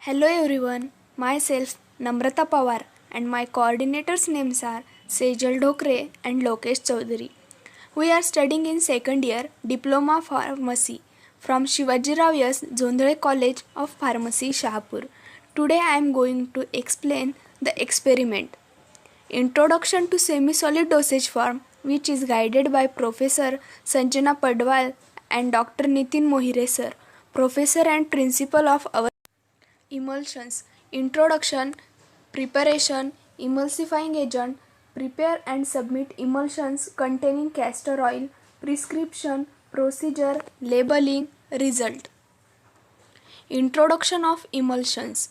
Hello everyone, myself Namrata Pawar and my coordinators' names are Sejal Dhokre and Lokesh Chaudhary. We are studying in second year Diploma Pharmacy from Shivajirao S. Zondale College of Pharmacy, Shahpur. Today I am going to explain the experiment. Introduction to Semi-Solid Dosage Form, which is guided by Professor Sanjana Padwal and Dr. Nitin Mohire sir, Professor and Principal of our Emulsions. Introduction. Preparation. Emulsifying agent. Prepare and submit emulsions containing castor oil. Prescription. Procedure. Labeling. Result. Introduction of emulsions.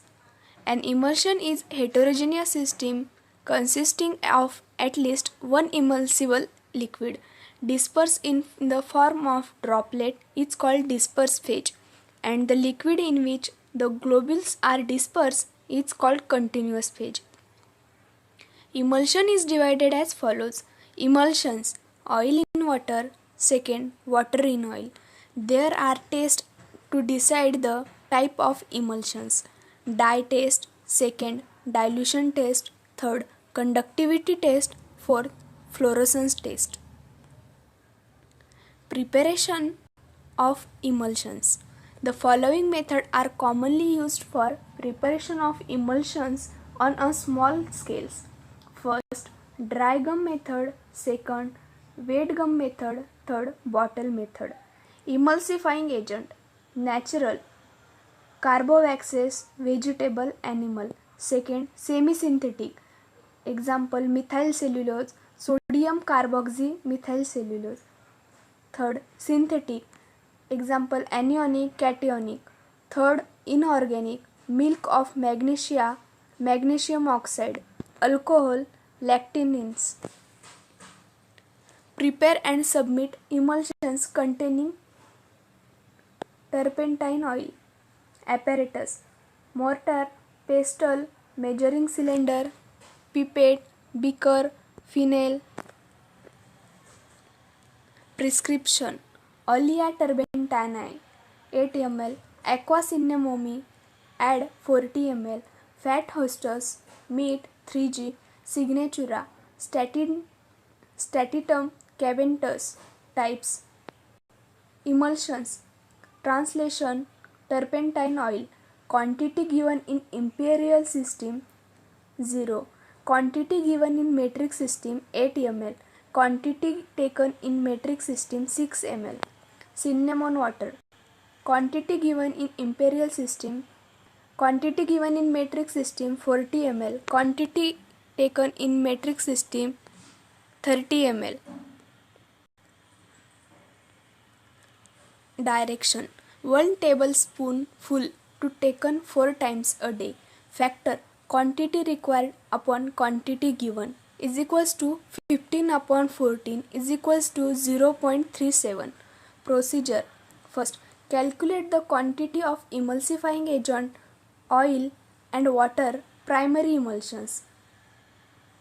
An emulsion is a heterogeneous system consisting of at least one emulsible liquid. Dispersed in the form of droplet is called dispersed phase, and the liquid in which the globules are dispersed is called continuous phase. Emulsion is divided as follows. Emulsions: oil in water, second water in oil. There are tests to decide the type of emulsions. Dye test, second dilution test, third conductivity test, fourth fluorescence test. Preparation of emulsions. The following methods are commonly used for preparation of emulsions on a small scale. First, dry gum method, second, wet gum method, third, bottle method. Emulsifying agent: natural, carbovaxes, vegetable, animal. Second, semi-synthetic, example methyl cellulose, sodium carboxy methyl cellulose. Third, synthetic, example anionic, cationic. Third, inorganic, milk of magnesia, magnesium oxide, alcohol, lactinins. Prepare and submit emulsions containing turpentine oil. Apparatus: mortar, pestle, measuring cylinder, pipette, beaker, phenol. Prescription: Olea turbentani 8 ml, aqua cinnamomi add 40 ml, fat hostus, meat 3G, signatura, statitum caventus. Types: emulsions. Translation: turpentine oil. Quantity given in imperial system 0. Quantity given in metric system 8 ml. Quantity taken in metric system 6 ml. Cinnamon water. Quantity given in imperial system. Quantity given in metric system 40 ml. Quantity taken in metric system 30 ml. Direction: 1 tablespoonful to taken 4 times a day. Factor: quantity required upon quantity given is equals to 15 upon 14 is equals to 0.37. Procedure: first, calculate the quantity of emulsifying agent, oil and water, primary emulsions.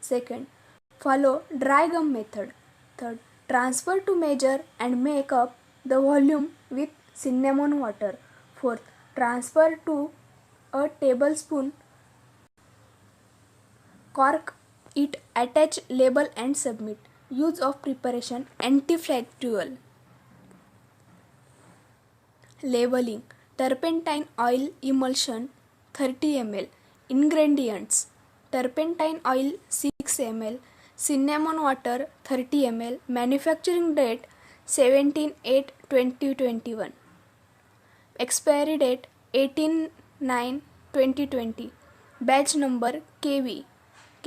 Second, follow dry gum method. Third, transfer to measure and make up the volume with cinnamon water. Fourth, transfer to a tablespoon, cork it, attach label and submit. Use of preparation: antiflatual. Labeling: turpentine oil emulsion 30 ml. Ingredients: turpentine oil 6 ml, cinnamon water 30 ml. Manufacturing date 17/8/2021. Expiry date 18/9/2020. Batch number KV.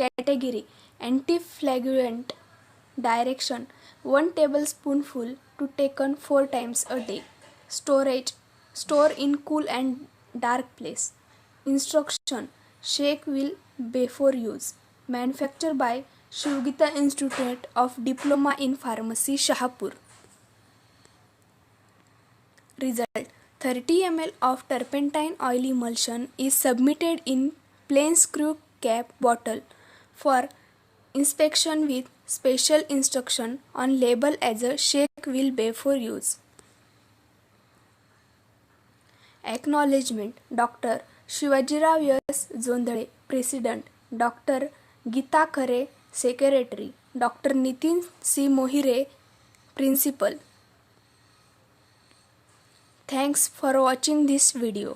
Category: antiflagellant. Direction: 1 tablespoonful to taken 4 times a day. Storage: store in cool and dark place. Instruction: shake well before use. Manufactured by Shivgita Institute of Diploma in Pharmacy, Shahpur. Result: 30 ml of turpentine oil emulsion is submitted in plain screw cap bottle for inspection with special instruction on label as a shake well before use. Acknowledgement: Dr. Shivajirao S Jondhale president, doctor Geeta Khare secretary, doctor Nitin C Mohire principal. Thanks for watching this video.